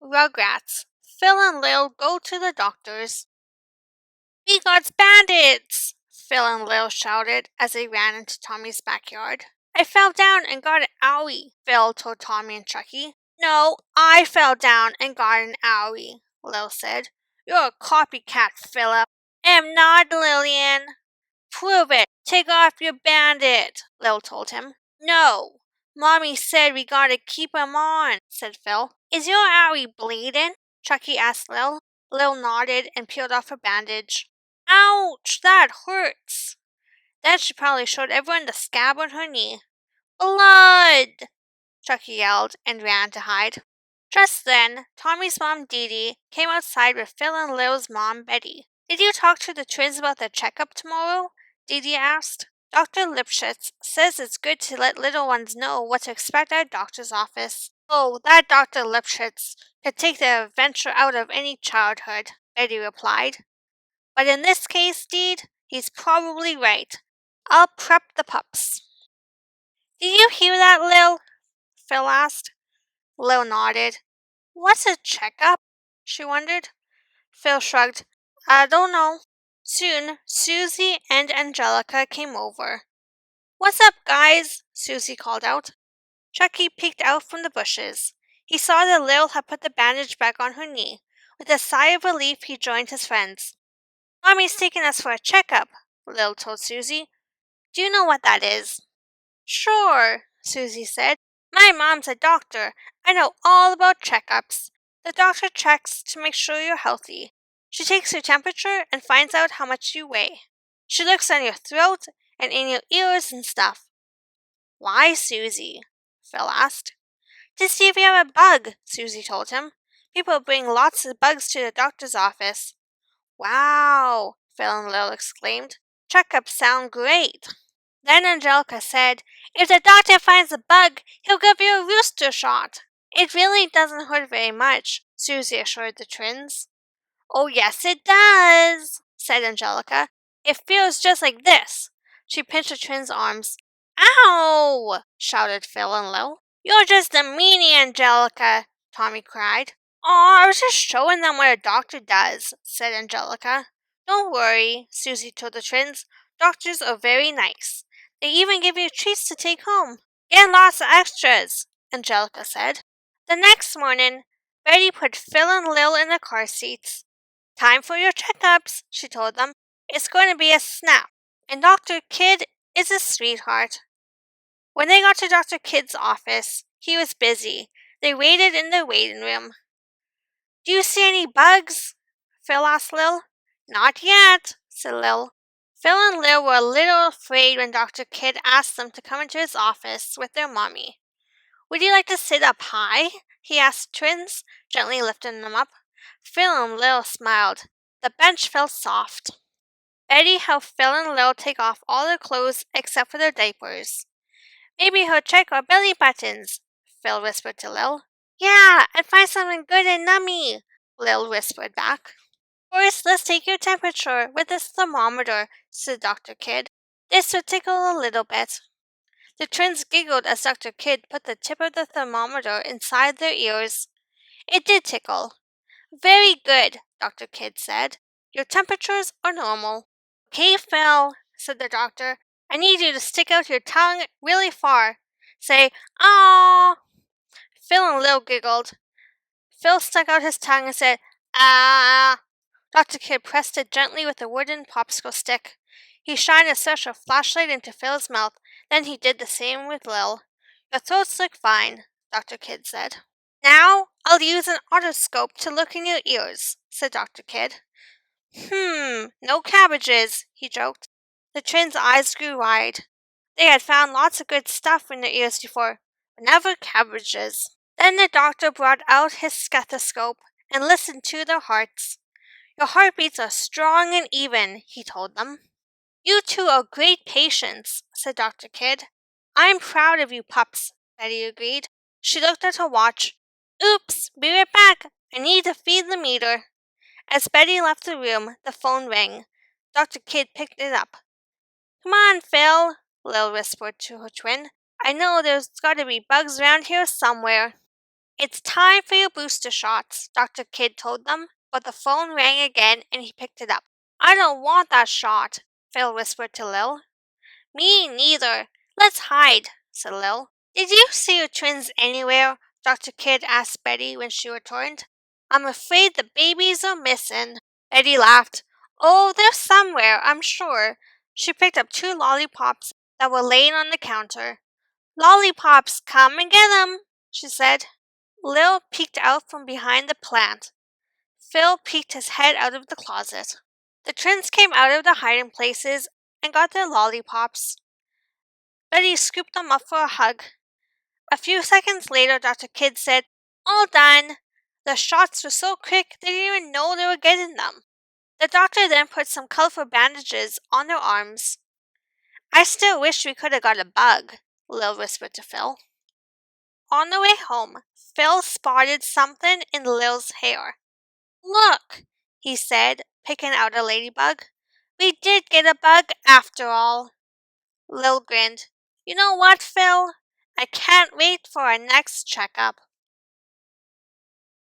Rugrats. Phil and Lil go to the doctor's. We got bandits! Phil and Lil shouted as they ran into Tommy's backyard. I fell down and got an owie, Phil told Tommy and Chucky. No, I fell down and got an owie, Lil said. You're a copycat, Philip. Am not, Lillian. Prove it. Take off your bandit, Lil told him. No. Mommy said we gotta keep him on, said Phil. Is your owie bleeding? Chucky asked Lil. Lil nodded and peeled off her bandage. Ouch, that hurts. Then she probably showed everyone the scab on her knee. Blood! Chucky yelled and ran to hide. Just then, Tommy's mom, Dee Dee, came outside with Phil and Lil's mom, Betty. Did you talk to the twins about their checkup tomorrow? Dee Dee asked. Dr. Lipschitz says it's good to let little ones know what to expect at a doctor's office. Oh, that Dr. Lipschitz could take the adventure out of any childhood, Betty replied. But in this case, Deed, he's probably right. I'll prep the pups. Did you hear that, Lil? Phil asked. Lil nodded. What's a checkup? She wondered. Phil shrugged. I don't know. Soon, Susie and Angelica came over. What's up, guys? Susie called out. Chucky peeked out from the bushes. He saw that Lil had put the bandage back on her knee. With a sigh of relief, he joined his friends. Mommy's taking us for a checkup, Lil told Susie. Do you know what that is? Sure, Susie said. My mom's a doctor. I know all about checkups. The doctor checks to make sure you're healthy. She takes your temperature and finds out how much you weigh. She looks on your throat and in your ears and stuff. Why, Susie? Phil asked. To see if you have a bug, Susie told him. People bring lots of bugs to the doctor's office. Wow, Phil and Lil exclaimed. Checkups sound great. Then Angelica said, If the doctor finds a bug, he'll give you a rooster shot. It really doesn't hurt very much, Susie assured the twins. Oh, yes, it does, said Angelica. It feels just like this. She pinched the twins' arms. Ow! Shouted Phil and Lil. You're just a meanie, Angelica, Tommy cried. Oh, I was just showing them what a doctor does, said Angelica. Don't worry, Susie told the twins. Doctors are very nice. They even give you treats to take home. Get lots of extras, Angelica said. The next morning, Betty put Phil and Lil in the car seats. Time for your checkups, she told them. It's going to be a snap. And Dr. Kidd is a sweetheart. When they got to Dr. Kidd's office, he was busy. They waited in the waiting room. Do you see any bugs? Phil asked Lil. Not yet, said Lil. Phil and Lil were a little afraid when Dr. Kidd asked them to come into his office with their mommy. Would you like to sit up high? He asked the twins, gently lifting them up. Phil and Lil smiled. The bench felt soft. Betty helped Phil and Lil take off all their clothes except for their diapers. Maybe he'll check our belly buttons, Phil whispered to Lil. Yeah, and find something good and nummy, Lil whispered back. First, let's take your temperature with this thermometer, said Dr. Kidd. This will tickle a little bit. The twins giggled as Dr. Kidd put the tip of the thermometer inside their ears. It did tickle. Very good, Dr. Kidd said. Your temperatures are normal. Okay, Phil, said the doctor. I need you to stick out your tongue really far. Say, "Aww." Phil and Lil giggled. Phil stuck out his tongue and said, "Ah." Dr. Kidd pressed it gently with a wooden popsicle stick. He shined a special flashlight into Phil's mouth. Then he did the same with Lil. Your throats look fine, Dr. Kidd said. Now I'll use an otoscope to look in your ears, said Dr. Kidd. No cabbages, he joked. The twins' eyes grew wide. They had found lots of good stuff in their ears before, but never cabbages. Then the doctor brought out his stethoscope and listened to their hearts. Your heartbeats are strong and even, he told them. You two are great patients, said Dr. Kidd. I'm proud of you, pups, Betty agreed. She looked at her watch. Oops, be right back. I need to feed the meter. As Betty left the room, the phone rang. Dr. Kidd picked it up. Come on, Phil, Lil whispered to her twin. I know there's got to be bugs around here somewhere. It's time for your booster shots, Dr. Kidd told them, but the phone rang again and he picked it up. I don't want that shot, Phil whispered to Lil. Me neither. Let's hide, said Lil. Did you see your twins anywhere? Dr. Kidd asked Betty when she returned. I'm afraid the babies are missing. Betty laughed. Oh, they're somewhere, I'm sure. She picked up 2 lollipops that were laying on the counter. Lollipops, come and get 'em, she said. Lil peeked out from behind the plant. Phil peeked his head out of the closet. The twins came out of the hiding places and got their lollipops. Betty scooped them up for a hug. A few seconds later, Dr. Kidd said, All done. The shots were so quick they didn't even know they were getting them. The doctor then put some colorful bandages on their arms. I still wish we could have got a bug, Lil whispered to Phil. On the way home, Phil spotted something in Lil's hair. Look, he said, picking out a ladybug. We did get a bug after all. Lil grinned. You know what, Phil? I can't wait for our next checkup.